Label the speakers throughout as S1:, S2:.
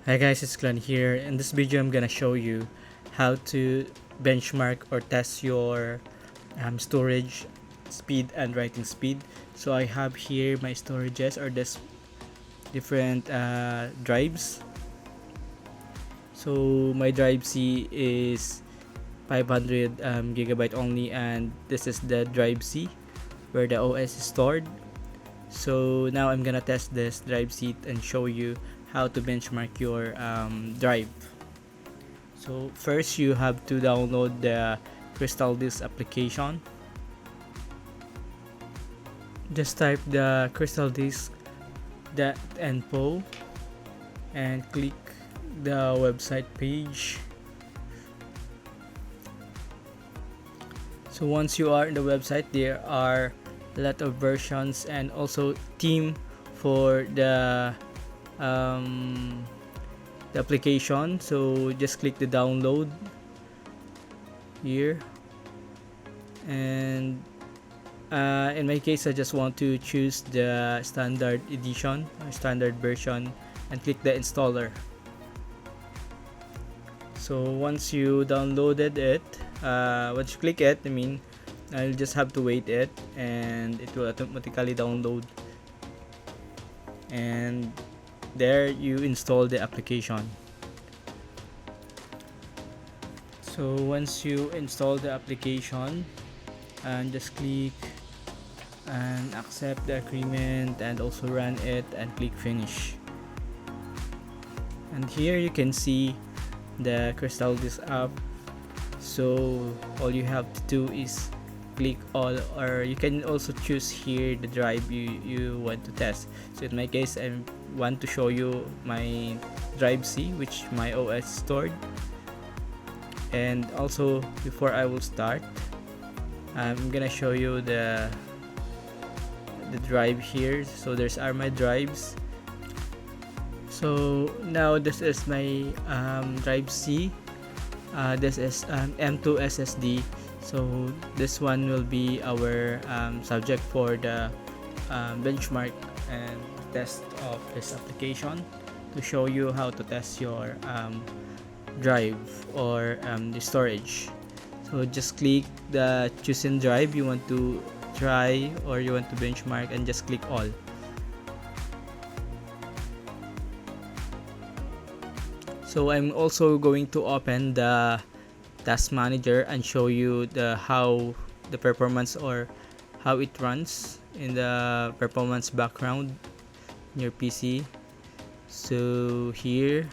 S1: Hi guys, it's Glenn here. In this video, I'm gonna show you how to benchmark or test your storage speed and writing speed. So I have here my storages or this different drives. So my drive C is 500 gigabyte only, and this is the drive C where the OS is stored. So now I'm gonna test this drive C and show you how to benchmark your drive. So first you have to download the Crystal Disk application. Just type the Crystal Disk.info and click the website page. So once you are in the website, there are a lot of versions and also theme for the application. So just click the download here, and in my case I just want to choose the standard edition or standard version and click the installer. So once you downloaded it, once you click it, I'll just have to wait it and it will automatically download, and there you install the application. So once you install the application, and just click and accept the agreement and also run it and click finish. And here you can see the Crystal Disk app. So all you have to do is click all, or you can also choose here the drive you want to test. So in my case, I want to show you my drive C, which my OS stored. And also before I will start, I'm gonna show you the drive here. So there's are my drives. So now this is my drive C. This is M2 SSD. So this one will be our subject for the benchmark and test of this application, to show you how to test your drive or the storage. So just click the chosen drive you want to try or you want to benchmark and just click all. So I'm also going to open the task manager and show you how the performance or how it runs in the performance background in your PC. So here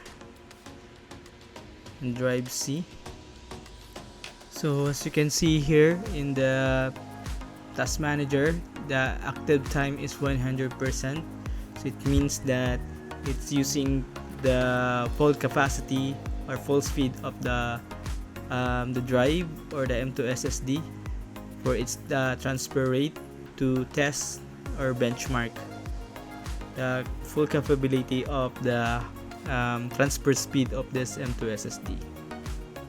S1: in drive C, so as you can see here in the task manager, the active time is 100%. So it means that it's using the full capacity or full speed of the drive or the M2 SSD for its transfer rate to test or benchmark the full capability of the transfer speed of this M2 SSD.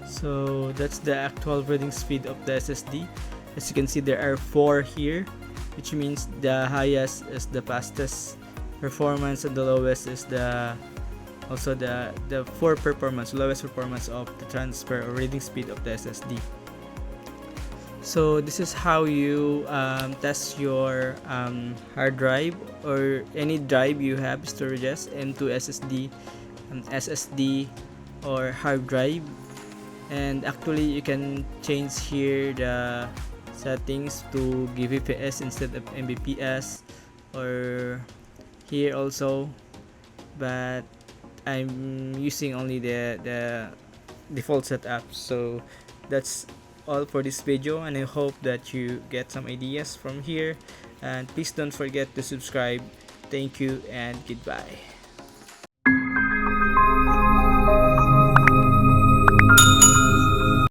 S1: So that's the actual reading speed of the SSD. As you can see, there are 4 here, which means the highest is the fastest performance and the lowest is the lowest performance of the transfer or reading speed of the SSD. So this is how you test your hard drive or any drive you have storages, M2 SSD, SSD or hard drive. And actually you can change here the settings to Gbps instead of Mbps, or here also, but I'm using only the default setup. So that's all for this video, and I hope that you get some ideas from here, and please don't forget to subscribe. Thank you and goodbye.